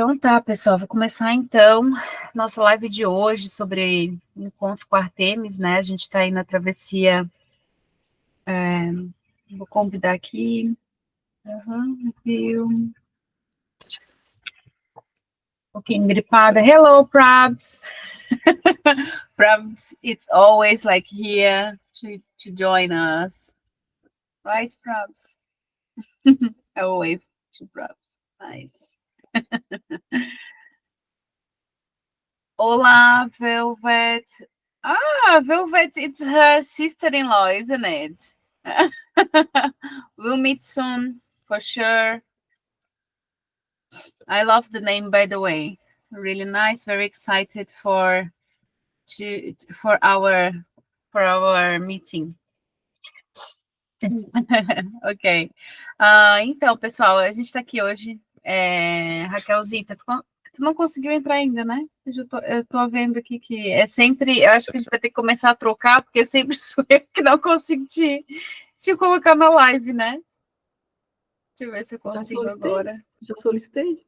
Então tá, pessoal, vou começar então nossa live de hoje sobre encontro com Artemis, né? A gente está aí na travessia. Vou convidar aqui. Viu? Um pouquinho gripada. Hello, Prabs. Prabs, it's always like here to join us. Right, Prabs? I will wave to Prabs. Nice. Olá, Velvet. Ah, Velvet, it's her sister-in-law, isn't it? We'll meet soon, for sure. I love the name, by the way. Really nice. Very excited for our meeting. Ok. Então, pessoal, a gente está aqui hoje. Raquelzita, tu não conseguiu entrar ainda, né? Eu tô vendo aqui que é sempre... Eu acho que a gente vai ter que começar a trocar, porque sempre sou eu que não consigo te colocar na live, né? Deixa eu ver se eu consigo agora. Já solicitei.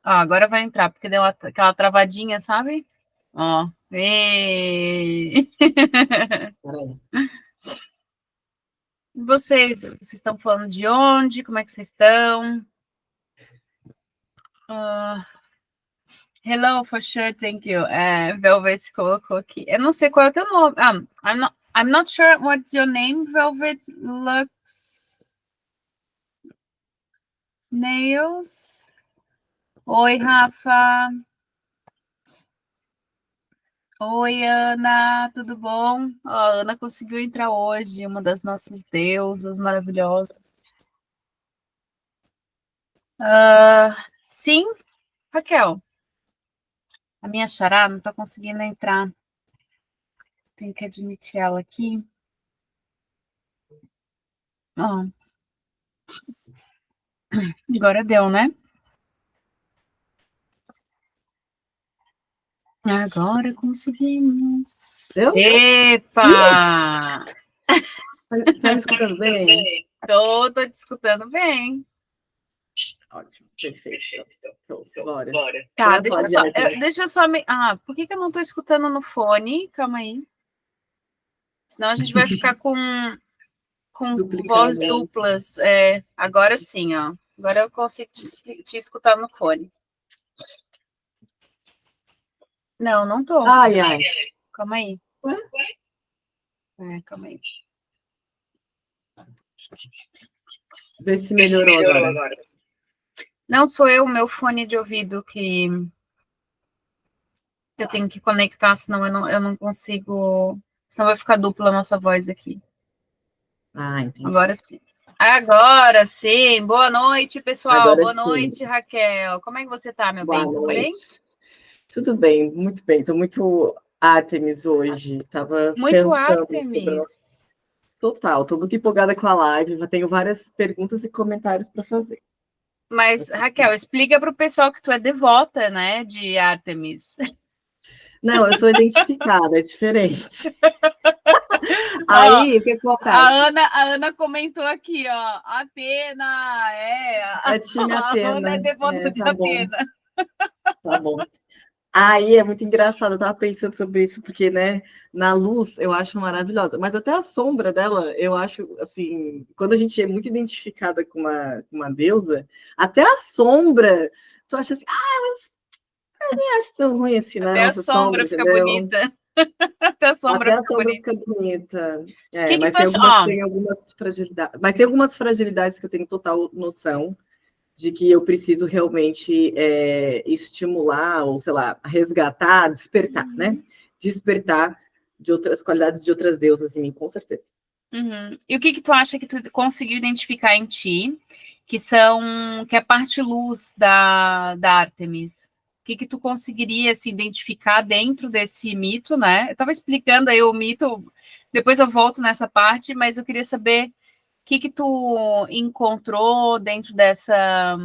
Agora vai entrar, porque deu aquela travadinha, sabe? Ó. Vocês estão falando de onde? Como é que vocês estão? Hello, for sure, thank you. Velvet colocou aqui. Eu não sei qual é o teu nome. I'm not sure what's your name, Velvet. Lux Nails. Oi, Rafa. Oi, Ana, tudo bom? A Ana conseguiu entrar hoje, uma das nossas deusas maravilhosas. Sim, Raquel. A minha xará não está conseguindo entrar. Tenho que admitir ela aqui. Agora deu, né? Agora conseguimos. Deu? Epa! Tá me escutando bem? Tô te escutando bem. Ótimo, perfeito. Bora. Tá, deixa eu só me... por que eu não tô escutando no fone? Calma aí. Senão a gente vai ficar com voz duplas. Agora sim, ó. Agora eu consigo te escutar no fone. Não tô. Ai. Calma aí. Ué? Calma aí. Vê se melhorou agora. Não sou eu, meu fone de ouvido que eu tenho que conectar, senão eu não consigo. Senão vai ficar dupla a nossa voz aqui. Entendi. Agora sim. Boa noite, pessoal. Boa noite, Raquel. Como é que você tá, meu bem? Tudo bem? Tudo bem, muito bem. Tô muito Artemis hoje. Tava muito pensando Artemis. Total, tô muito empolgada com a live. Já tenho várias perguntas e comentários para fazer. Mas, Raquel, explica para o pessoal que tu é devota, né, de Artemis. Não, eu sou identificada, é diferente. Aí, o que acontece? A Ana comentou aqui, ó, Atena, a time Atena. Ana é devota de Atena. Tá bom. Aí é muito engraçado, eu tava pensando sobre isso, porque, né, na luz eu acho maravilhosa, mas até a sombra dela, eu acho, assim, quando a gente é muito identificada com uma deusa, até a sombra, tu acha assim, mas eu nem acho tão ruim assim, não, até a sombra fica bonita. Até a sombra fica bonita. Mas tem algumas fragilidades. Mas tem algumas fragilidades que eu tenho total noção de que eu preciso realmente estimular, ou sei lá, resgatar, despertar, né? Despertar de outras qualidades de outras deusas em mim, com certeza. E o que tu acha que tu conseguiu identificar em ti, que é a parte luz da Artemis? O que tu conseguiria se identificar dentro desse mito, né? Eu estava explicando aí o mito, depois eu volto nessa parte, mas eu queria saber o que tu encontrou dentro dessa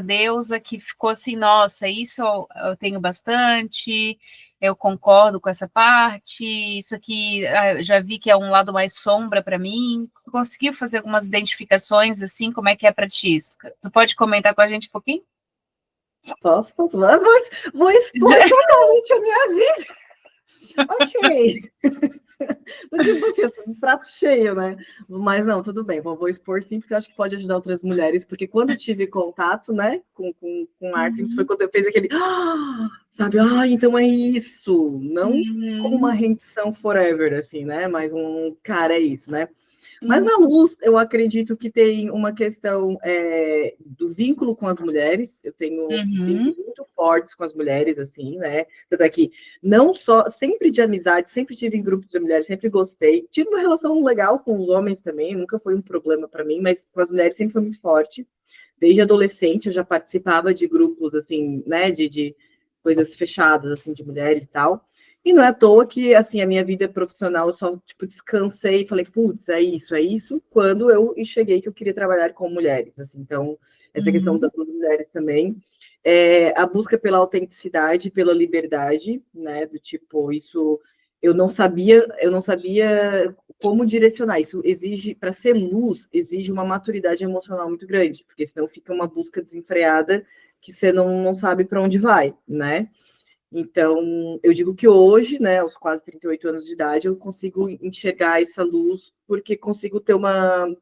deusa que ficou assim, nossa, isso eu tenho bastante, eu concordo com essa parte, isso aqui eu já vi que é um lado mais sombra para mim. Tu conseguiu fazer algumas identificações assim? Como é que é para ti isso? Tu pode comentar com a gente um pouquinho? Posso? Vou expor totalmente a minha vida. Ok. Tipo assim, um prato cheio, né? Mas não, tudo bem, vou expor sim, porque eu acho que pode ajudar outras mulheres, porque quando eu tive contato, né, com Artemis, foi quando eu fiz aquele, sabe, então é isso, não como uma rendição forever, assim, né, mas cara, é isso, né? Mas na luz, eu acredito que tem uma questão do vínculo com as mulheres. Eu tenho vínculos muito fortes com as mulheres, assim, né? Tanto é que não só, sempre de amizade, sempre tive em grupos de mulheres, sempre gostei. Tive uma relação legal com os homens também, nunca foi um problema para mim, mas com as mulheres sempre foi muito forte. Desde adolescente eu já participava de grupos, assim, né, de coisas fechadas, assim, de mulheres e tal. E não é à toa que, assim, a minha vida profissional eu só, tipo, descansei e falei, putz, é isso, quando eu cheguei que eu queria trabalhar com mulheres, assim. Então, essa questão das mulheres também. A busca pela autenticidade, pela liberdade, né, do tipo, isso eu não sabia como direcionar. Isso exige, para ser luz, exige uma maturidade emocional muito grande, porque senão fica uma busca desenfreada que você não sabe para onde vai, né? Então, eu digo que hoje, né, aos quase 38 anos de idade, eu consigo enxergar essa luz porque consigo ter um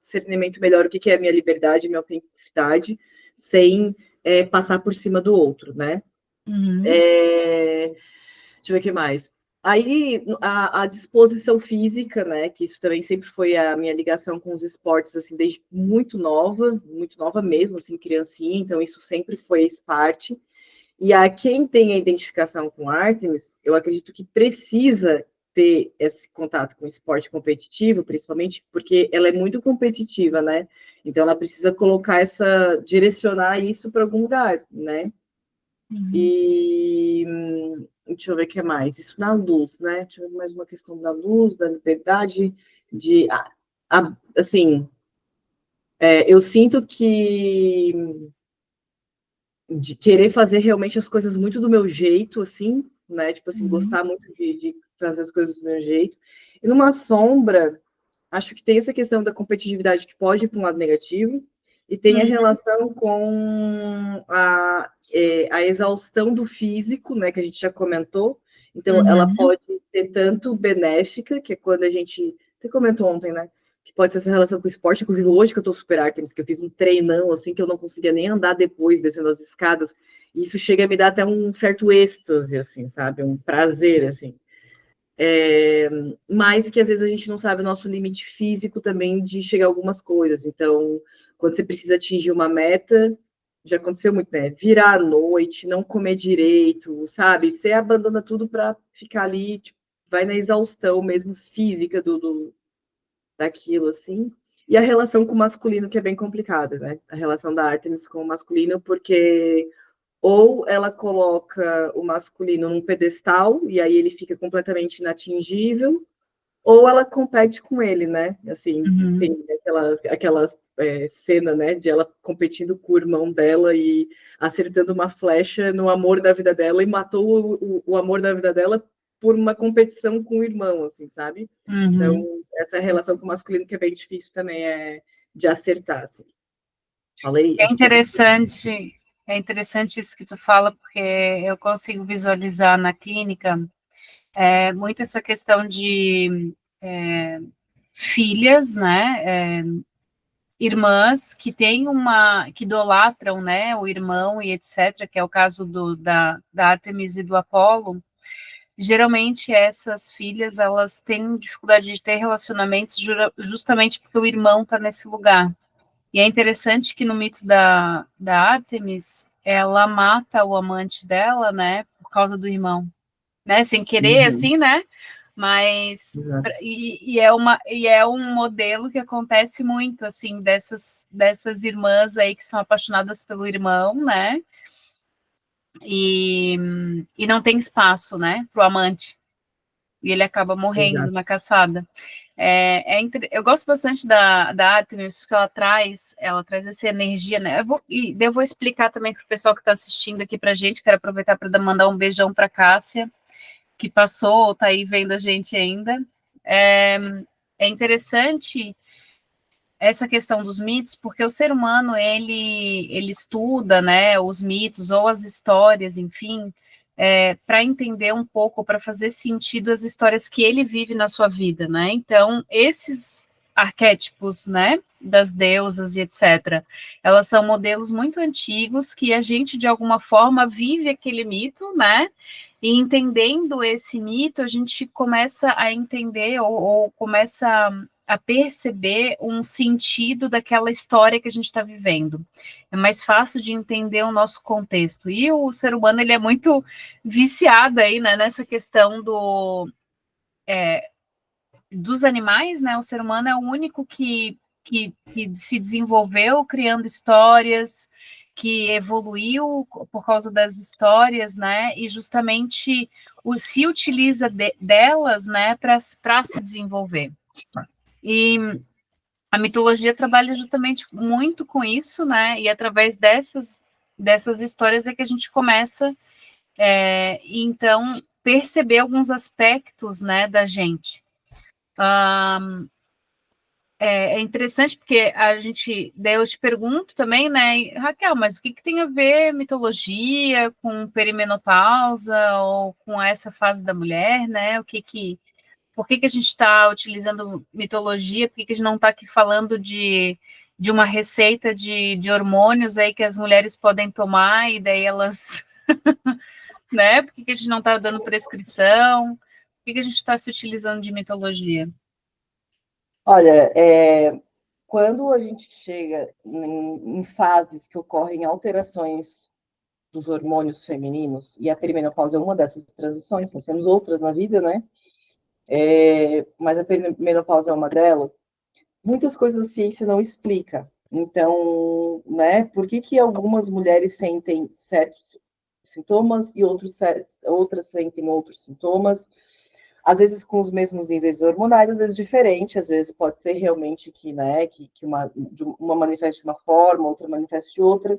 discernimento melhor o que é a minha liberdade, minha autenticidade, sem passar por cima do outro, né? Deixa eu ver o que mais. Aí, a disposição física, né, que isso também sempre foi a minha ligação com os esportes, assim, desde muito nova mesmo, assim, criancinha, então isso sempre foi parte. E a quem tem a identificação com Artemis, eu acredito que precisa ter esse contato com o esporte competitivo, principalmente porque ela é muito competitiva, né? Então ela precisa direcionar isso para algum lugar, né? E deixa eu ver o que mais. Isso na luz, né? Deixa eu ver mais uma questão da luz, da liberdade, de assim, eu sinto que de querer fazer realmente as coisas muito do meu jeito, assim, né? Tipo assim, gostar muito de fazer as coisas do meu jeito. E numa sombra, acho que tem essa questão da competitividade que pode ir para um lado negativo, e tem a relação com a exaustão do físico, né? Que a gente já comentou. Então, ela pode ser tanto benéfica, que é quando a gente. Você comentou ontem, né? Que pode ser essa relação com o esporte, inclusive hoje que eu tô super Artemis, que eu fiz um treinão, assim, que eu não conseguia nem andar depois, descendo as escadas, e isso chega a me dar até um certo êxtase, assim, sabe? Um prazer, assim. Mas que às vezes a gente não sabe o nosso limite físico também de chegar a algumas coisas. Então, quando você precisa atingir uma meta, já aconteceu muito, né? Virar à noite, não comer direito, sabe? Você abandona tudo para ficar ali, tipo, vai na exaustão mesmo física daquilo, assim. E a relação com o masculino, que é bem complicada, né? A relação da Artemis com o masculino, porque ou ela coloca o masculino num pedestal, e aí ele fica completamente inatingível, ou ela compete com ele, né? Assim, tem aquela cena, né, de ela competindo com o irmão dela e acertando uma flecha no amor da vida dela e matou o amor da vida dela por uma competição com o irmão, assim, sabe? Então, essa relação com o masculino que é bem difícil também de acertar, assim. Falei, acho que eu... É interessante isso que tu fala, porque eu consigo visualizar na clínica muito essa questão de filhas, né, irmãs que têm que idolatram, né, o irmão e etc., que é o caso da Artemis e do Apolo. Geralmente essas filhas, elas têm dificuldade de ter relacionamentos justamente porque o irmão está nesse lugar. E é interessante que no mito da Artemis, ela mata o amante dela, né, por causa do irmão, né, sem querer, assim, né, mas e é um modelo que acontece muito, assim, dessas irmãs aí que são apaixonadas pelo irmão, né, e não tem espaço, né, para o amante, e ele acaba morrendo na caçada. Eu gosto bastante da Artemis, que ela traz essa energia, né? Eu vou explicar também para o pessoal que está assistindo aqui para a gente. Quero aproveitar para mandar um beijão para Cássia, que passou, está aí vendo a gente ainda. É interessante essa questão dos mitos, porque o ser humano, ele estuda, né, os mitos ou as histórias, enfim, para entender um pouco, para fazer sentido as histórias que ele vive na sua vida, né? Então, esses arquétipos, né, das deusas e etc., elas são modelos muito antigos que a gente, de alguma forma, vive aquele mito, né? E entendendo esse mito, a gente começa a entender ou começa a perceber um sentido daquela história que a gente está vivendo. É mais fácil de entender o nosso contexto. E o ser humano, ele é muito viciado aí, né, nessa questão dos animais, né? O ser humano é o único que se desenvolveu criando histórias, que evoluiu por causa das histórias, né? E justamente se utiliza delas, né, para se desenvolver. E a mitologia trabalha justamente muito com isso, né? E através dessas histórias é que a gente começa, então, perceber alguns aspectos, né, da gente. É interessante porque daí eu te pergunto também, né, Raquel, mas o que tem a ver mitologia com perimenopausa ou com essa fase da mulher, né? Por que a gente está utilizando mitologia? Por que a gente não está aqui falando de uma receita de hormônios aí que as mulheres podem tomar e daí elas, né? Por que a gente não está dando prescrição? Por que a gente está se utilizando de mitologia? Olha, quando a gente chega em fases que ocorrem alterações dos hormônios femininos, e a perimenopausa é uma dessas transições, nós temos outras na vida, né? Mas a perimenopausa é uma delas. Muitas coisas a ciência não explica. Então, né, por que algumas mulheres sentem certos sintomas e outras sentem outros sintomas? Às vezes com os mesmos níveis hormonais, às vezes diferente, às vezes pode ser realmente que, né, que uma manifeste de uma forma, outra manifeste de outra.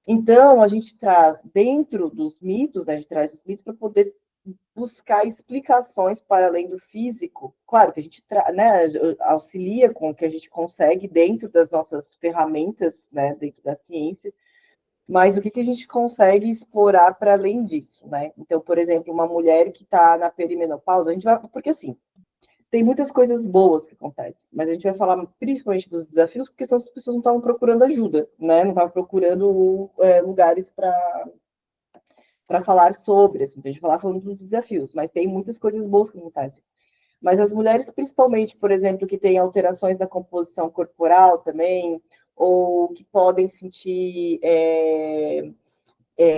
Então, a gente traz dentro dos mitos, né, a gente traz os mitos para poder buscar explicações para além do físico. Claro que a gente né, auxilia com o que a gente consegue dentro das nossas ferramentas, né, dentro da ciência, mas o que a gente consegue explorar para além disso, né? Então, por exemplo, uma mulher que está na perimenopausa, a gente vai, porque assim, tem muitas coisas boas que acontecem, mas a gente vai falar principalmente dos desafios, porque senão as pessoas não estavam procurando ajuda, né? Não estavam procurando lugares para falar sobre, assim, a gente falar falando dos desafios, mas tem muitas coisas boas que acontecem. Mas as mulheres, principalmente, por exemplo, que têm alterações na composição corporal também, ou que podem sentir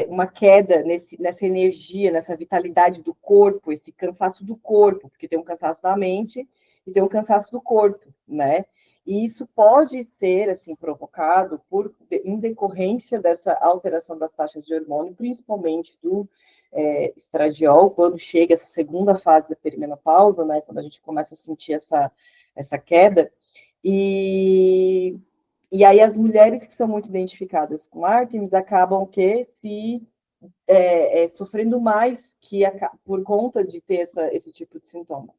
uma queda nessa energia, nessa vitalidade do corpo, esse cansaço do corpo, porque tem um cansaço da mente e tem um cansaço do corpo, né? E isso pode ser, assim, provocado em decorrência dessa alteração das taxas de hormônio, principalmente do estradiol, quando chega essa segunda fase da perimenopausa, né? Quando a gente começa a sentir essa queda. E aí as mulheres que são muito identificadas com Artemis acabam que sofrendo mais por conta de ter esse tipo de sintoma.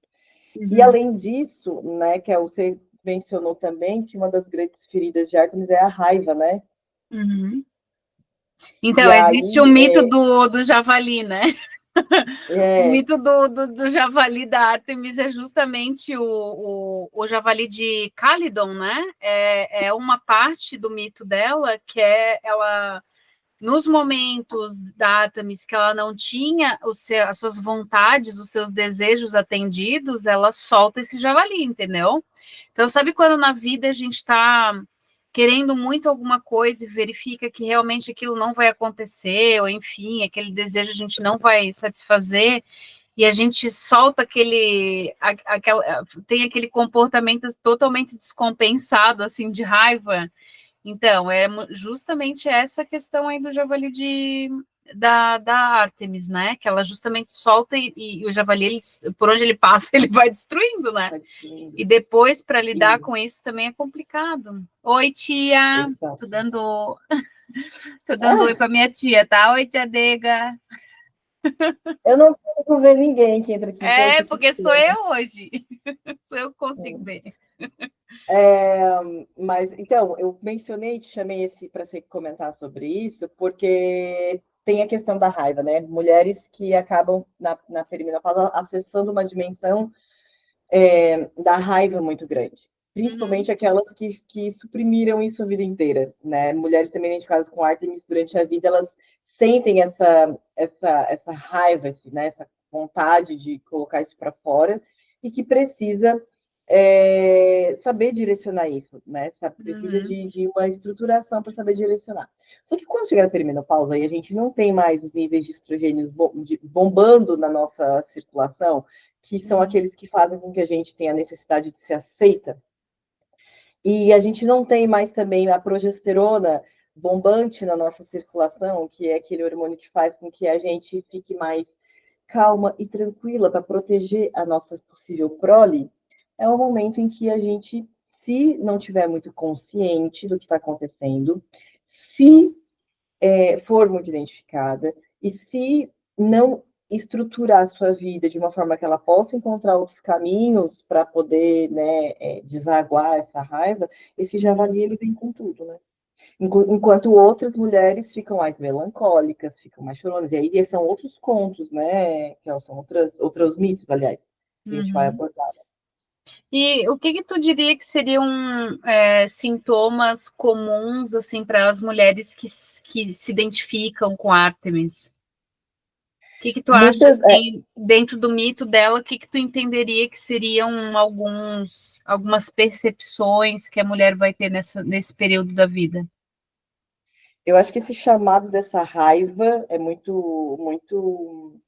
Uhum. E além disso, né, que você mencionou também que uma das grandes feridas de Artemis é a raiva, né? Uhum. Então, existe o mito do javali, né? O mito do javali da Artemis é justamente o javali de Calydon, né? É uma parte do mito dela que ela, nos momentos da Artemis que ela não tinha as suas vontades, os seus desejos atendidos, ela solta esse javali, entendeu? Então, sabe quando na vida a gente está querendo muito alguma coisa e verifica que realmente aquilo não vai acontecer, ou enfim, aquele desejo a gente não vai satisfazer, e a gente solta tem aquele comportamento totalmente descompensado, assim, de raiva. Então, é justamente essa questão aí do javali da Artemis, né? Que ela justamente solta e o javali, por onde ele passa, ele vai destruindo, né? E depois, para lidar com isso, também é complicado. Oi, tia! Exato. Tô dando oi para minha tia, tá? Oi, tia Dega! Eu não consigo ver ninguém que entra aqui. Porque sou eu hoje. Sou eu que consigo ver. Mas, então, eu mencionei, te chamei para você comentar sobre isso, porque tem a questão da raiva, né? Mulheres que acabam na perimenopausa acessando uma dimensão da raiva muito grande. Uhum, Principalmente aquelas que suprimiram isso a vida inteira, né? Mulheres também identificadas com Artemis durante a vida, elas sentem essa raiva, né? Essa vontade de colocar isso para fora e que precisa saber direcionar isso, né? Precisa uhum, de uma estruturação para saber direcionar. Só que quando chegar a perimenopausa e a gente não tem mais os níveis de estrogênios bombando na nossa circulação, que são uhum, aqueles que fazem com que a gente tenha a necessidade de ser aceita, e a gente não tem mais também a progesterona bombante na nossa circulação, que é aquele hormônio que faz com que a gente fique mais calma e tranquila para proteger a nossa possível prole, é um momento em que a gente, se não tiver muito consciente do que está acontecendo, se for muito identificada, e se não estruturar a sua vida de uma forma que ela possa encontrar outros caminhos para poder, né, desaguar essa raiva, esse uhum. javali ele vem com tudo, né? Enquanto outras mulheres ficam mais melancólicas, ficam mais choronas, e aí são outros contos, né? Que são outros mitos, aliás, que a gente vai Uhum. abordar. E o que tu diria que seriam sintomas comuns assim para as mulheres que se identificam com Ártemis? O que tu acha Muitas, assim, dentro do mito dela, o que tu entenderia que seriam algumas percepções que a mulher vai ter nesse período da vida? eu acho que esse chamado dessa raiva é muito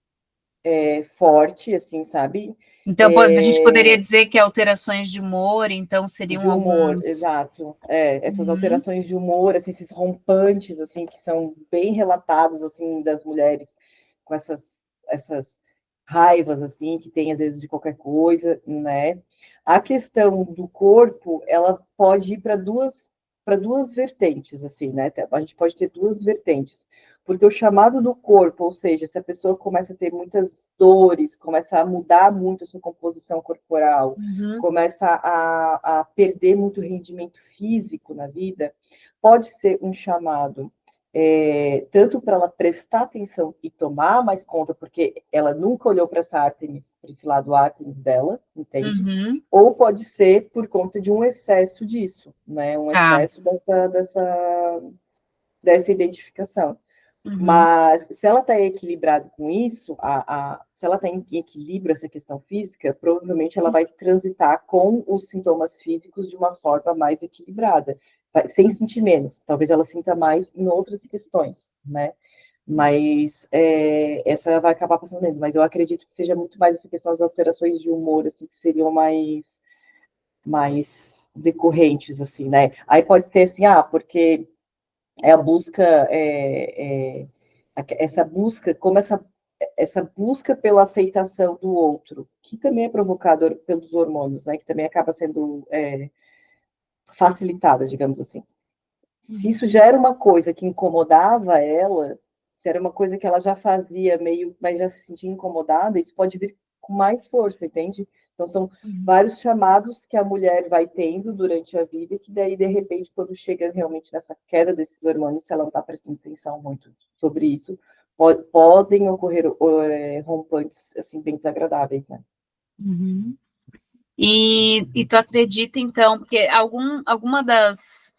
forte, assim, sabe? Então, a gente poderia dizer que alterações de humor, então, seriam De humor, alguns. exato. Essas Uhum, alterações de humor, assim, esses rompantes, assim, que são bem relatados, assim, das mulheres com essas raivas, assim, que tem às vezes de qualquer coisa, né? A questão do corpo, ela pode ir para duas vertentes, assim, né? A gente pode ter duas vertentes. Porque o chamado do corpo, ou seja, se a pessoa começa a ter muitas dores, começa a mudar muito a sua composição corporal, uhum, começa a perder muito rendimento físico na vida, pode ser um chamado tanto para ela prestar atenção e tomar mais conta, porque ela nunca olhou para essa Artemis, para esse lado Artemis dela, entende? uhum. Ou pode ser por conta de um excesso disso, né? Um Tá. excesso dessa identificação. Uhum, Mas se ela está equilibrada com isso, se ela está em equilíbrio essa questão física, provavelmente ela vai transitar com os sintomas físicos de uma forma mais equilibrada, sem sentir menos. Talvez ela sinta mais em outras questões, né? Mas essa vai acabar passando menos. Mas eu acredito que seja muito mais essa questão das alterações de humor, assim, que seriam mais decorrentes, assim, né? Aí pode ter assim, porque é a busca, essa busca, como essa busca pela aceitação do outro, que também é provocada pelos hormônios, né, que também acaba sendo facilitada, digamos assim. Se uhum, isso já era uma coisa que incomodava ela, se era uma coisa que ela já fazia meio, mas já se sentia incomodada, isso pode vir com mais força, entende? Então são uhum. vários chamados que a mulher vai tendo durante a vida, que daí, de repente, quando chega realmente nessa queda desses hormônios, se ela não está prestando atenção muito sobre isso, podem ocorrer rompantes assim, bem desagradáveis, né? Uhum. E tu acredita, então, porque alguma das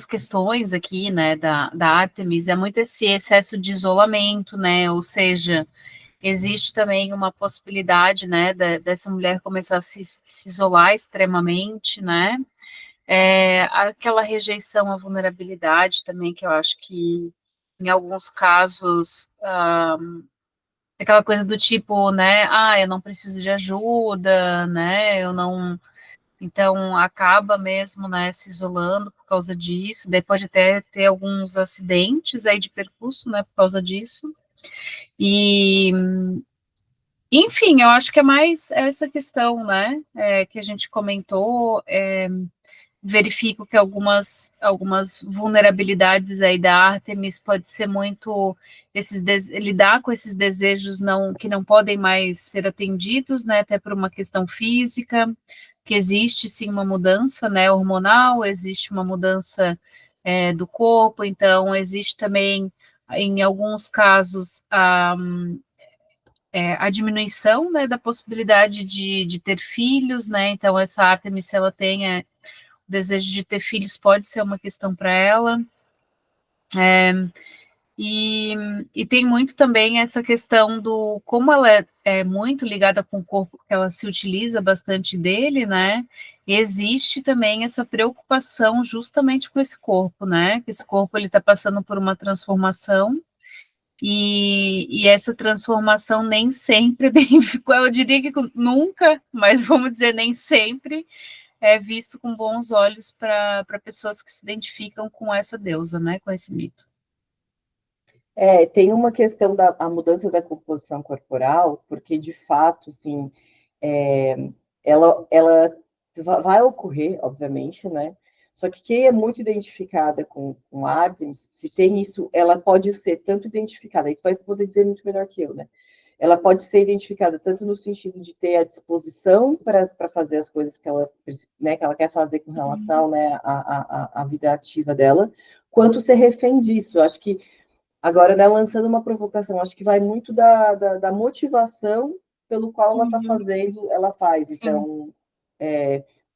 questões aqui, né, da Artemis é muito esse excesso de isolamento, né, ou seja, existe também uma possibilidade, né, dessa mulher começar a se isolar extremamente, né, aquela rejeição à vulnerabilidade também, que eu acho que em alguns casos, aquela coisa do tipo, né, eu não preciso de ajuda, né, eu não, então acaba mesmo, né, se isolando por causa disso, daí pode até ter alguns acidentes aí de percurso, né, por causa disso, e enfim, eu acho que é mais essa questão, né, que a gente comentou, verifico que algumas vulnerabilidades aí da Artemis pode ser muito lidar com esses desejos que não podem mais ser atendidos, né, até por uma questão física, que existe sim uma mudança, né, hormonal, existe uma mudança do corpo, então existe também, em alguns casos, a diminuição, né, da possibilidade de ter filhos, né, então essa Artemis, se ela tem o desejo de ter filhos, pode ser uma questão para ela. E tem muito também essa questão do como ela é muito ligada com o corpo, porque ela se utiliza bastante dele, né? Existe também essa preocupação justamente com esse corpo, né? Que esse corpo ele está passando por uma transformação e essa transformação nem sempre é bem, eu diria que nunca, mas vamos dizer nem sempre é visto com bons olhos para pessoas que se identificam com essa deusa, né? Com esse mito. Tem uma questão da a mudança da composição corporal, porque de fato, assim, é, ela vai ocorrer, obviamente, né? Só que quem é muito identificada com Artemis, se tem isso, ela pode ser tanto identificada, aí tu vai poder dizer muito melhor que eu, né? Ela pode ser identificada tanto no sentido de ter a disposição para fazer as coisas que ela, né, que ela quer fazer com relação, né, à vida ativa dela, quanto ser refém disso. Eu acho que agora, né, lançando uma provocação, acho que vai muito da motivação pelo qual ela está fazendo, ela faz. Sim. Então,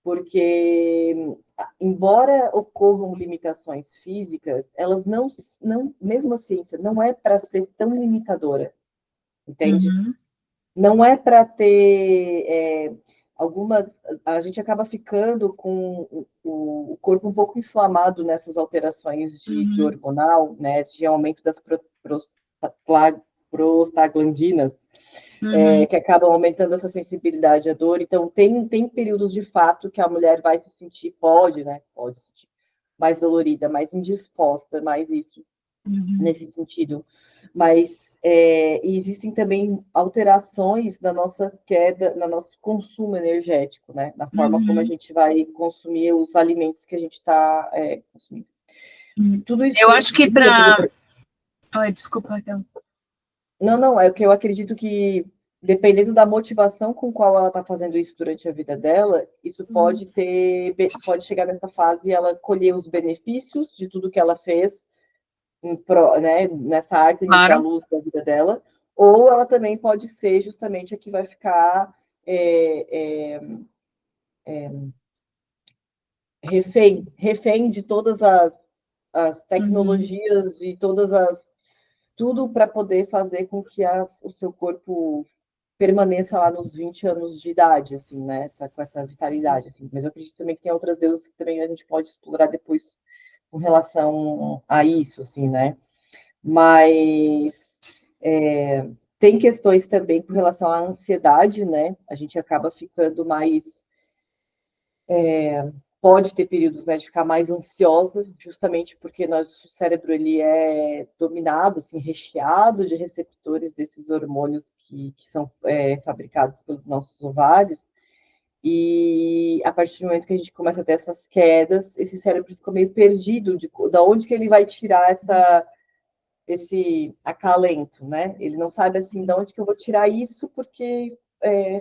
porque, embora ocorram limitações físicas, elas não mesmo a ciência, não é para ser tão limitadora, entende? Uhum. Não é para ter algumas. A gente acaba ficando com o corpo um pouco inflamado nessas alterações de hormonal, né, de aumento das prostaglandinas, que acabam aumentando essa sensibilidade à dor. Então, tem períodos de fato que a mulher vai se sentir, pode, né? Pode se sentir mais dolorida, mais indisposta, mais isso, nesse sentido. Mas existem também alterações na nossa queda, no nosso consumo energético, né? Na forma como a gente vai consumir os alimentos que a gente está consumindo. Tudo isso. Eu acho que para. Ai, desculpa, Raquel. Não, é o que eu acredito que, dependendo da motivação com qual ela está fazendo isso durante a vida dela, isso pode chegar nessa fase e ela colher os benefícios de tudo que ela fez, né, nessa arte da Claro. luz da vida dela, ou ela também pode ser justamente a que vai ficar refém de todas as tecnologias, de todas as tudo para poder fazer com que o seu corpo permaneça lá nos 20 anos de idade, assim, né? Com essa vitalidade, assim. Mas eu acredito também que tem outras deusas que também a gente pode explorar depois com relação a isso, assim, né? Mas tem questões também com relação à ansiedade, né? A gente acaba ficando mais pode ter períodos, né, de ficar mais ansiosa, justamente porque nosso cérebro ele é dominado, assim, recheado de receptores desses hormônios que são fabricados pelos nossos ovários. E a partir do momento que a gente começa a ter essas quedas, esse cérebro fica meio perdido de onde que ele vai tirar esse acalento, né? Ele não sabe assim de onde que eu vou tirar isso, porque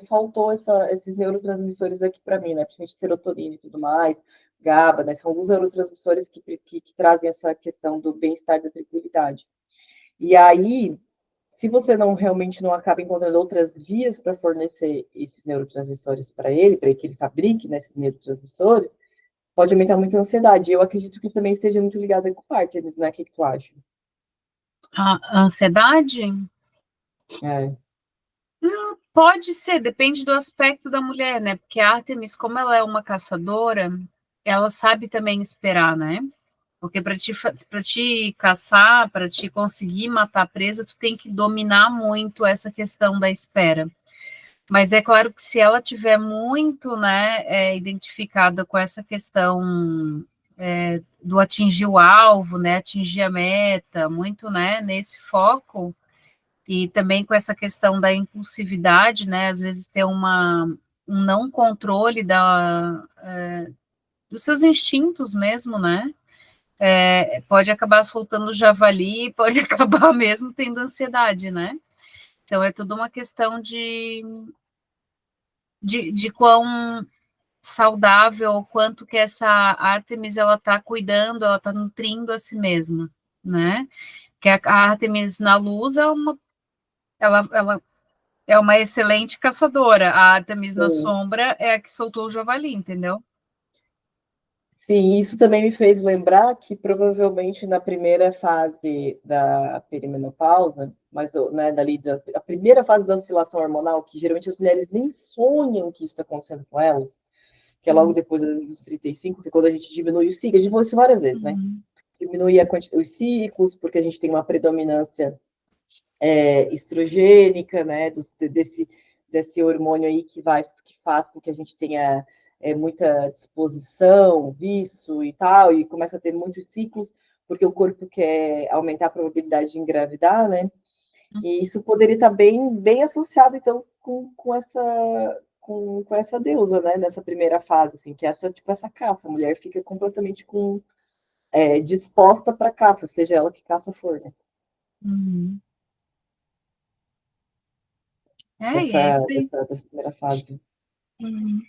faltou esses neurotransmissores aqui para mim, né? Principalmente serotonina e tudo mais, GABA, né? São alguns neurotransmissores que trazem essa questão do bem-estar e da tranquilidade. E aí, se você realmente não acaba encontrando outras vias para fornecer esses neurotransmissores para que ele fabrique, né, esses neurotransmissores, pode aumentar muito a ansiedade. Eu acredito que também esteja muito ligada com Parkinson's, né? O que tu acha? A ansiedade? É. Pode ser, depende do aspecto da mulher, né? Porque a Artemis, como ela é uma caçadora, ela sabe também esperar, né? Porque para te caçar, para te conseguir matar a presa, tu tem que dominar muito essa questão da espera. Mas é claro que se ela tiver muito, né, identificada com essa questão do atingir o alvo, né, atingir a meta, muito, né, nesse foco, e também com essa questão da impulsividade, né, às vezes ter um não controle dos seus instintos mesmo, né, pode acabar soltando o javali, pode acabar mesmo tendo ansiedade, né, então é tudo uma questão de quão saudável, o quanto que essa Ártemis ela está cuidando, ela está nutrindo a si mesma, né? Que a Ártemis na luz ela é uma excelente caçadora, a Ártemis na Sim. sombra é a que soltou o javali, entendeu? Sim, isso também me fez lembrar que provavelmente na primeira fase da perimenopausa, mas né, a primeira fase da oscilação hormonal, que geralmente as mulheres nem sonham que isso está acontecendo com elas, que é logo depois dos 35, que é quando a gente diminui os ciclos, a gente falou isso várias vezes, né? Diminui os ciclos, porque a gente tem uma predominância estrogênica, né? Desse hormônio aí que faz com que a gente tenha muita disposição, vício e tal, e começa a ter muitos ciclos, porque o corpo quer aumentar a probabilidade de engravidar, né? E isso poderia estar bem associado, então, com essa deusa, né? Nessa primeira fase, assim, que é essa caça. A mulher fica completamente disposta para caça, seja ela que caça for, né? Uhum. E é Dessa, isso aí. dessa primeira fase. Uhum.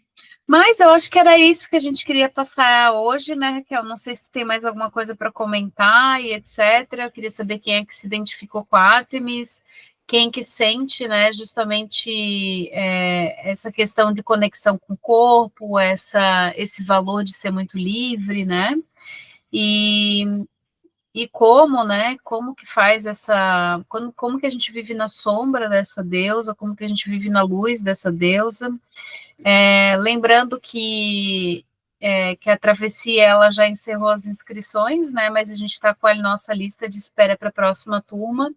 Mas eu acho que era isso que a gente queria passar hoje, né, Raquel? Não sei se tem mais alguma coisa para comentar e etc. Eu queria saber quem é que se identificou com a Artemis, quem que sente, né, justamente essa questão de conexão com o corpo, esse valor de ser muito livre, né? E, e como, né? Como que faz como que a gente vive na sombra dessa deusa, como que a gente vive na luz dessa deusa. Lembrando que a travessia ela já encerrou as inscrições, né? Mas a gente está com a nossa lista de espera para a próxima turma,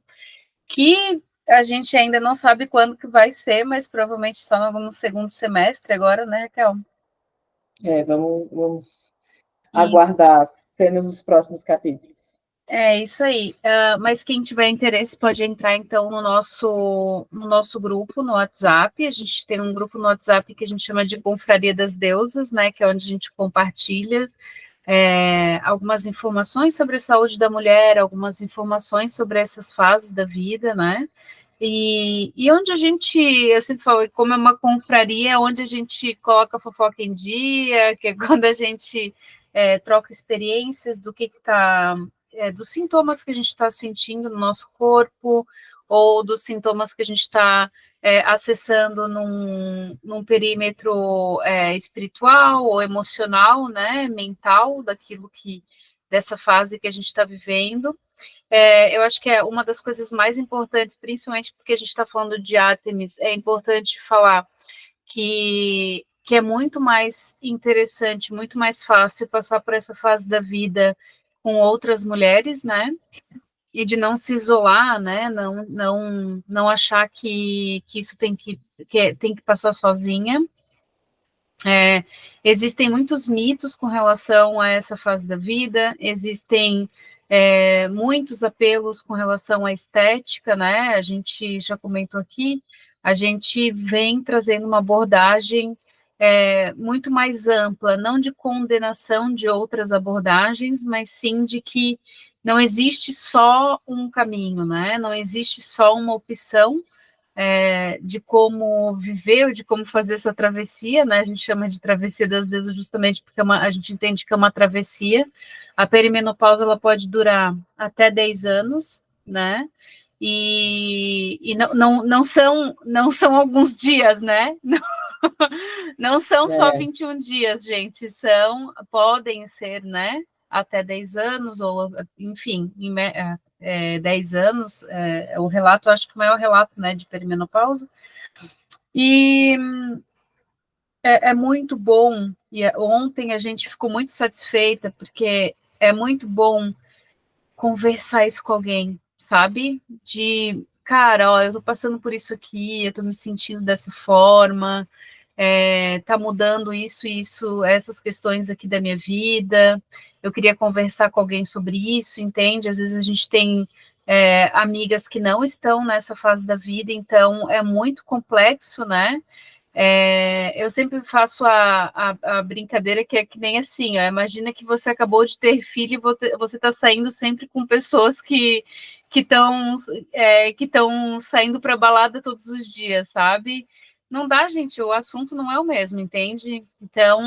que a gente ainda não sabe quando que vai ser, mas provavelmente só no segundo semestre agora, né, Raquel? Vamos Isso. aguardar as cenas dos próximos capítulos. É isso aí. Mas quem tiver interesse pode entrar então no nosso grupo no WhatsApp. A gente tem um grupo no WhatsApp que a gente chama de Confraria das Deusas, né? Que é onde a gente compartilha algumas informações sobre a saúde da mulher, algumas informações sobre essas fases da vida, né? E onde eu sempre falo, como é uma confraria, é onde a gente coloca a fofoca em dia, que é quando a gente troca experiências do que está, dos sintomas que a gente está sentindo no nosso corpo, ou dos sintomas que a gente está acessando num perímetro espiritual ou emocional, né, mental, dessa fase que a gente está vivendo. Eu acho que é uma das coisas mais importantes, principalmente porque a gente está falando de Artemis, é importante falar que é muito mais interessante, muito mais fácil passar por essa fase da vida com outras mulheres, né? E de não se isolar, né? Não achar que isso tem que passar sozinha. Existem muitos mitos com relação a essa fase da vida, existem muitos apelos com relação à estética, né? A gente já comentou aqui, a gente vem trazendo uma abordagem muito mais ampla, não de condenação de outras abordagens, mas sim de que não existe só um caminho, né? Não existe só uma opção de como viver, de como fazer essa travessia, né? A gente chama de travessia das deusas justamente porque a gente entende que é uma travessia. A perimenopausa ela pode durar até 10 anos, né? E não são alguns dias, né? Não são só 21 dias, gente, podem ser, né? Até 10 anos, ou enfim, 10 anos, o relato, acho que o maior relato, né, de perimenopausa, e é muito bom, e ontem a gente ficou muito satisfeita, porque é muito bom conversar isso com alguém, sabe? Cara, ó, eu tô passando por isso aqui, eu tô me sentindo dessa forma, tá mudando isso, essas questões aqui da minha vida, eu queria conversar com alguém sobre isso, entende? Às vezes a gente tem amigas que não estão nessa fase da vida, então é muito complexo, né? Eu sempre faço a brincadeira que é que nem assim, ó, imagina que você acabou de ter filho e você está saindo sempre com pessoas que estão saindo para balada todos os dias, sabe? não dá, gente, o assunto não é o mesmo, entende? Então,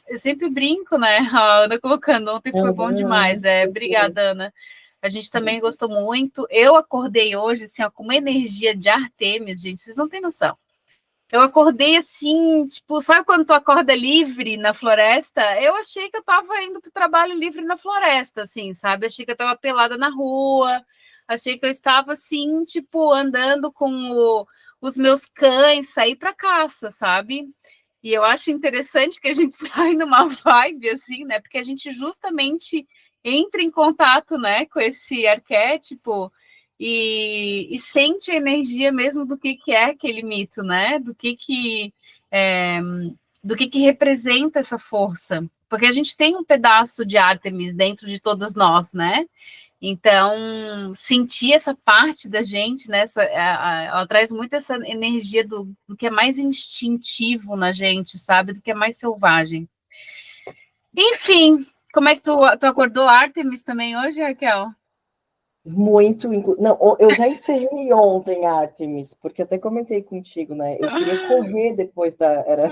eu sempre brinco, né? A Ana colocando, ontem foi bom demais. Obrigada, Ana. A gente também gostou muito. Eu acordei hoje, assim, ó, com uma energia de Ártemis, gente, vocês não têm noção. Eu acordei assim, tipo, sabe quando tu acorda livre na floresta? Eu achei que eu tava indo pro trabalho livre na floresta, assim, sabe? Achei que eu tava pelada na rua, achei que eu estava, assim, tipo, andando com os meus cães, sair pra caça, sabe? E eu acho interessante que a gente sai numa vibe, assim, né? Porque a gente justamente entra em contato, né, com esse arquétipo e sente a energia mesmo do que é aquele mito, né? Do que representa essa força. Porque a gente tem um pedaço de Ártemis dentro de todas nós, né? Então, sentir essa parte da gente, né? Ela traz muito essa energia do que é mais instintivo na gente, sabe? Do que é mais selvagem. Enfim, como é que tu acordou Ártemis também hoje, Raquel? Muito. Não, eu já encerrei ontem, Artemis, porque até comentei contigo, né? Eu queria correr depois era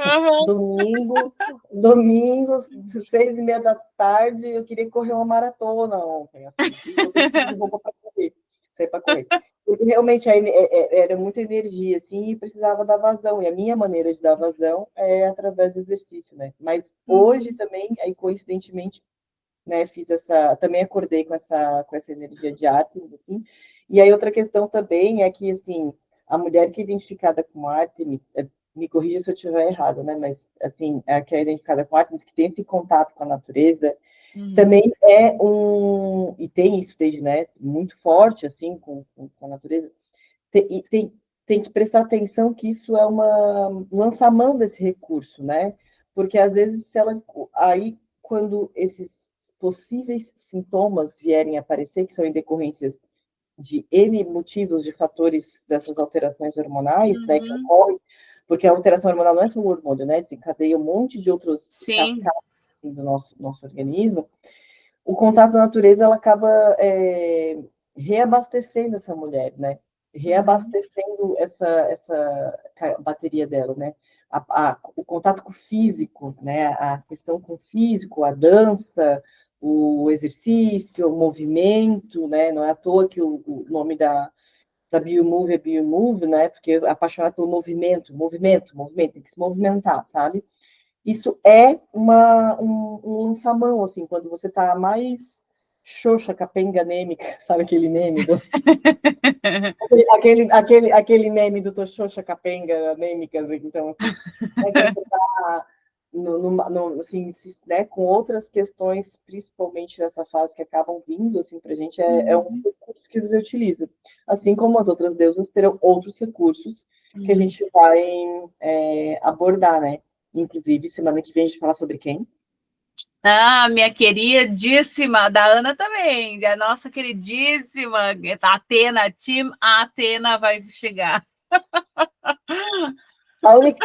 domingo, 6:30 da tarde, eu queria correr uma maratona ontem, assim, e botei tudo de roupa para correr, sair para correr. Porque realmente era muita energia, assim, e precisava dar vazão, e a minha maneira de dar vazão é através do exercício, né? Mas hoje também, aí coincidentemente, né, também acordei com essa energia de Ártemis, assim. E aí outra questão também é que, assim, a mulher que é identificada com Ártemis, me corrija se eu estiver errado, né, mas, assim, a que é identificada com Ártemis, que tem esse contato com a natureza, também e tem isso desde, né, muito forte, assim, com a natureza, tem que prestar atenção que isso é um lançamão desse recurso, né, porque às vezes se ela, aí quando esses possíveis sintomas vierem a aparecer, que são em decorrências de N motivos, de fatores dessas alterações hormonais, né, que ocorrem, porque a alteração hormonal não é só o hormônio, né, desencadeia um monte de outros cascatas do nosso organismo. O contato com a natureza, ela acaba reabastecendo essa mulher, né, reabastecendo essa bateria dela, né, o contato com o físico, né, a questão com o físico, a dança, o exercício, o movimento, né, não é à toa que o nome da Biomove é Biomove, né, porque é apaixonado pelo movimento, tem que se movimentar, sabe? Isso é um lançamão, assim, quando você tá mais xoxa, capenga, anêmica, sabe aquele meme do... aquele meme do tô xoxa, capenga, anêmica, então, assim, é quando você tá assim, né, com outras questões, principalmente nessa fase que acabam vindo, assim, pra gente, é um recurso que eles utilizam. Assim como as outras deusas terão outros recursos que a gente vai abordar, né? Inclusive, semana que vem a gente fala sobre quem? Ah, minha queridíssima, da Ana também, a nossa queridíssima Atena, Team Atena vai chegar.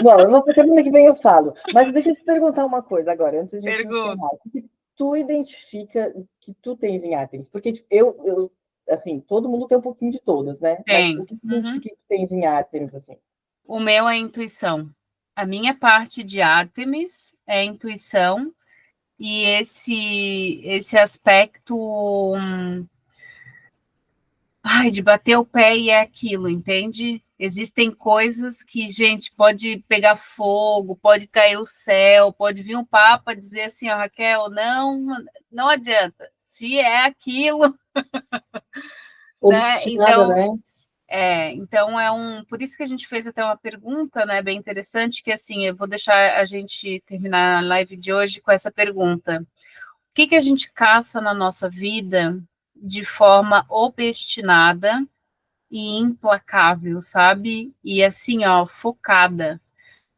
Bom, eu vou semana que vem eu falo, mas deixa eu te perguntar uma coisa agora, antes de a gente encerrar. O que tu identifica que tu tens em Ártemis? Porque tipo, eu, assim, todo mundo tem um pouquinho de todas, né? Mas o que tu identifica que tu tens em Ártemis, assim? O meu é a intuição. A minha parte de Ártemis é a intuição e esse aspecto de bater o pé e é aquilo, entende? Existem coisas que, gente, pode pegar fogo, pode cair o céu, pode vir um papa dizer assim, ó, Raquel, não adianta. Se é aquilo, né? Obstinada, né? Então por isso que a gente fez até uma pergunta, né, bem interessante, que assim, eu vou deixar a gente terminar a live de hoje com essa pergunta. O que a gente caça na nossa vida de forma obstinada e implacável, sabe? E assim, ó, focada.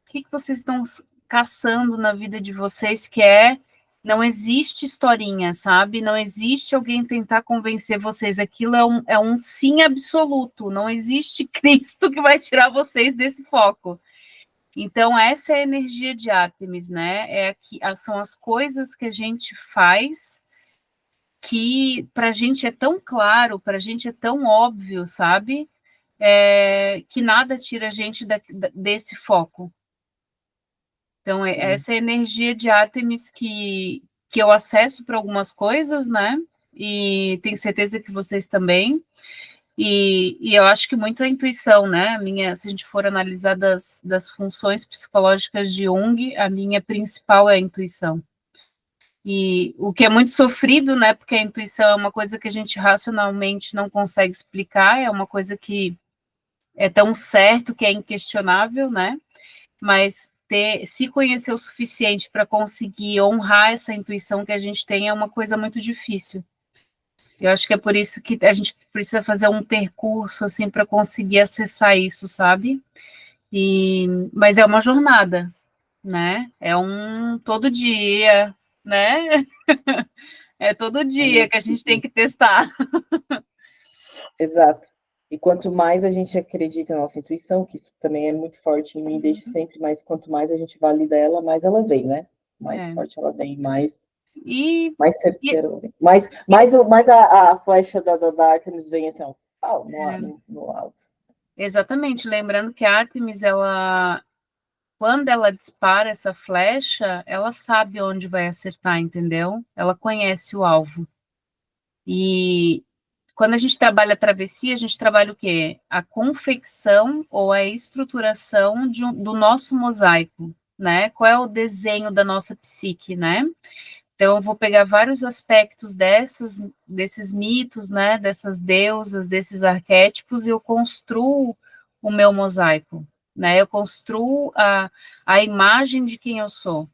O que vocês estão caçando na vida de vocês não existe historinha, sabe? Não existe alguém tentar convencer vocês. Aquilo é um sim absoluto. Não existe Cristo que vai tirar vocês desse foco. Então, essa é a energia de Ártemis, né? São as coisas que a gente faz que para a gente é tão claro, para a gente é tão óbvio, sabe? que nada tira a gente desse foco. Então, essa energia de Ártemis que eu acesso para algumas coisas, né? E tenho certeza que vocês também. E eu acho que muito a intuição, né? Se a gente for analisar das funções psicológicas de Jung, a minha principal é a intuição. E o que é muito sofrido, né? Porque a intuição é uma coisa que a gente racionalmente não consegue explicar, é uma coisa que é tão certo que é inquestionável, né? Mas se conhecer o suficiente para conseguir honrar essa intuição que a gente tem é uma coisa muito difícil. Eu acho que é por isso que a gente precisa fazer um percurso assim para conseguir acessar isso, sabe? Mas é uma jornada, né? É todo dia, né? É todo dia que a gente tem que testar. Exato. E quanto mais a gente acredita na nossa intuição, que isso também é muito forte em mim desde sempre, mas quanto mais a gente valida ela, mais ela vem, né? Mais forte ela vem, mais certeira ela vem. Mais a flecha da Artemis vem assim, ó, no alto. Exatamente. Lembrando que a Artemis, quando ela dispara essa flecha, ela sabe onde vai acertar, entendeu? Ela conhece o alvo. E quando a gente trabalha a travessia, a gente trabalha o quê? A confecção ou a estruturação do nosso mosaico, né? Qual é o desenho da nossa psique, né? Então, eu vou pegar vários aspectos desses mitos, né? Dessas deusas, desses arquétipos, e eu construo o meu mosaico, né? Eu construo a imagem de quem eu sou.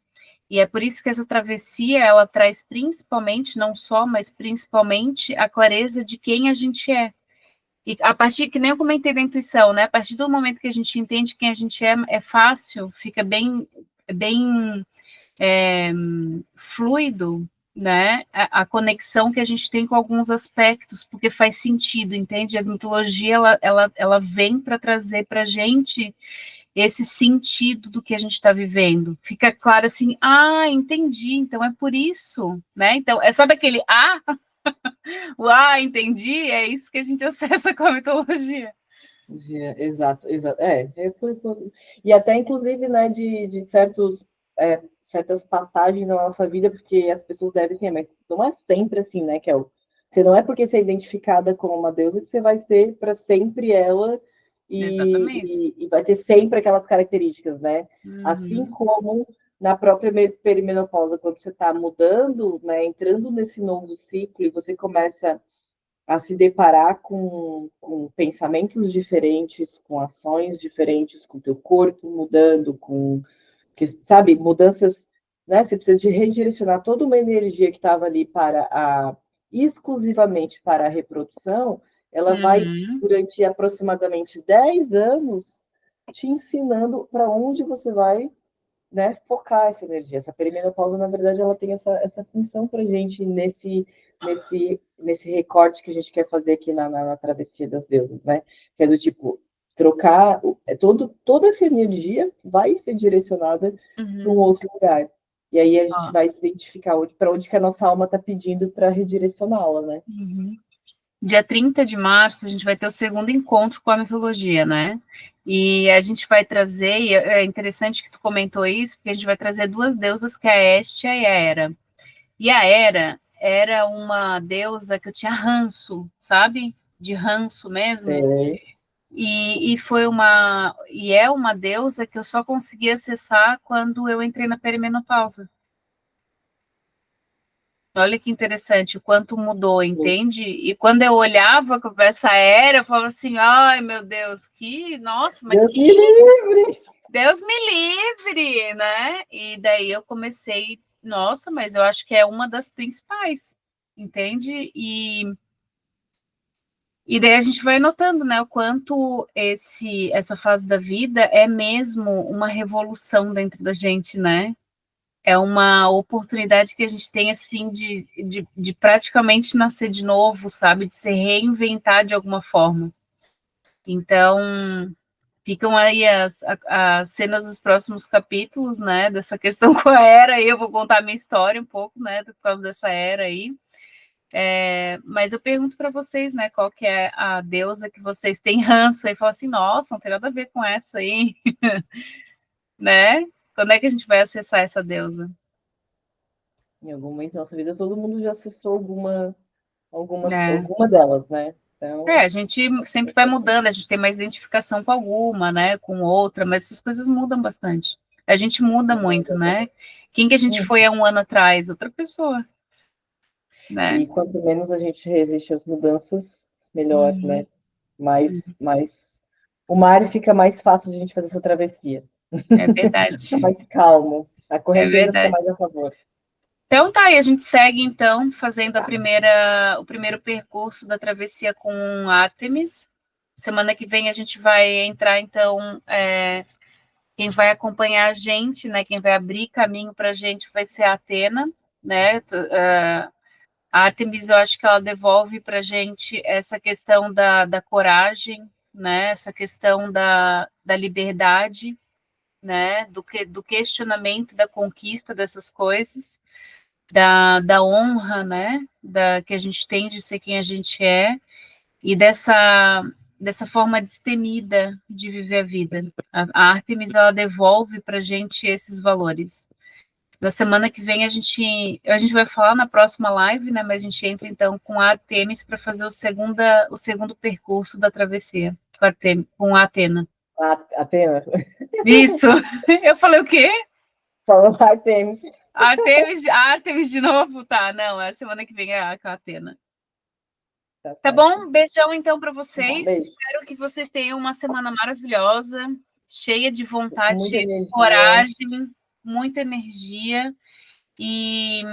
E é por isso que essa travessia, ela traz principalmente, não só, mas principalmente a clareza de quem a gente é. E a partir, que nem eu comentei da intuição, né? A partir do momento que a gente entende quem a gente é fácil, fica bem fluido, né? A conexão que a gente tem com alguns aspectos, porque faz sentido, entende? A mitologia, ela vem para trazer para a gente esse sentido do que a gente está vivendo. Fica claro assim, entendi, então é por isso, né? Então, sabe aquele entendi, é isso que a gente acessa com a mitologia. Exato. E até, inclusive, né, de certas passagens na nossa vida, porque as pessoas devem assim, mas não é sempre assim, né, Kel? Você não é porque você é identificada como uma deusa que você vai ser para sempre ela e vai ter sempre aquelas características, né? Assim como na própria perimenopausa, quando você está mudando, né, entrando nesse novo ciclo e você começa a se deparar com pensamentos diferentes, com ações diferentes, com o teu corpo mudando, sabe, mudanças, né? Você precisa de redirecionar toda uma energia que estava ali exclusivamente para a reprodução, ela vai, durante aproximadamente 10 anos, te ensinando para onde você vai, né, focar essa energia. Essa perimenopausa, na verdade, ela tem essa função para a gente nesse recorte que a gente quer fazer aqui na travessia das deusas, né? Que é do tipo, trocar, toda essa energia vai ser direcionada para um outro lugar. E aí a gente vai identificar para onde que a nossa alma está pedindo para redirecioná-la, né? Dia 30 de março, a gente vai ter o segundo encontro com a mitologia, né? E a gente vai trazer, e é interessante que tu comentou isso, porque a gente vai trazer duas deusas, que é a Hestia e a Hera. E a Hera era uma deusa que eu tinha ranço, sabe? De ranço mesmo. E é uma deusa que eu só consegui acessar quando eu entrei na perimenopausa. Olha que interessante, o quanto mudou, entende? E quando eu olhava com essa era, eu falava assim, ai, meu Deus, nossa, mas Deus me livre! Deus me livre, né? E daí eu comecei, nossa, mas eu acho que é uma das principais, entende? E daí a gente vai notando, né, o quanto essa fase da vida é mesmo uma revolução dentro da gente, né? É uma oportunidade que a gente tem, assim, de praticamente nascer de novo, sabe? De se reinventar de alguma forma. Então, ficam aí as cenas dos próximos capítulos, né? Dessa questão com a Era aí. Eu vou contar a minha história um pouco, né? Por causa dessa Era aí. Mas eu pergunto para vocês, né, qual que é a deusa que vocês têm ranço, aí fala assim, nossa, não tem nada a ver com essa aí, né? Quando é que a gente vai acessar essa deusa? Em algum momento da nossa vida, todo mundo já acessou É. alguma delas, né? Então, A gente sempre vai mudando, a gente tem mais identificação com alguma, né, com outra, mas essas coisas mudam bastante. A gente muda muito, né? Quem que a gente foi há um ano atrás? Outra pessoa, né? e quanto menos a gente resiste às mudanças, melhor, né? Uhum. Mais o mar fica mais fácil de a gente fazer essa travessia. É verdade, Fica mais calmo. A é correnteza fica verdade. mais a favor. Então tá, e a gente segue então fazendo o primeiro percurso da travessia com Artemis. Semana que vem a gente vai entrar então, quem vai acompanhar a gente, né? Quem vai abrir caminho para a gente vai ser a Atena, né? A Artemis, eu acho que ela devolve para a gente essa questão da coragem, né? Essa questão da liberdade, né? Do questionamento, da conquista dessas coisas, da honra, né? Que a gente tem de ser quem a gente é, e dessa forma destemida de viver a vida. A Artemis, ela devolve para a gente esses valores. Na semana que vem a gente vai falar na próxima live, né? Mas a gente entra então com a Artemis para fazer o segundo percurso da travessia com a Atena. Apenas. Isso. Eu falei o quê? Falando Artemis. A Artemis de novo? Tá, não, a semana que vem é com a Atena. Tá bom? Beijão então para vocês. Beijo. Espero que vocês tenham uma semana maravilhosa, cheia de vontade, Muita cheia de energia. coragem, muita energia e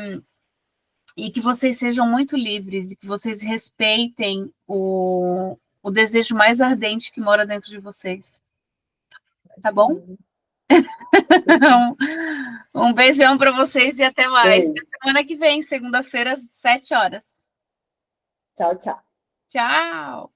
que vocês sejam muito livres e que vocês respeitem o desejo mais ardente que mora dentro de vocês. Tá bom? Um beijão para vocês e até mais. Beijo. Até semana que vem, segunda-feira, às 7 horas. Tchau, tchau. Tchau!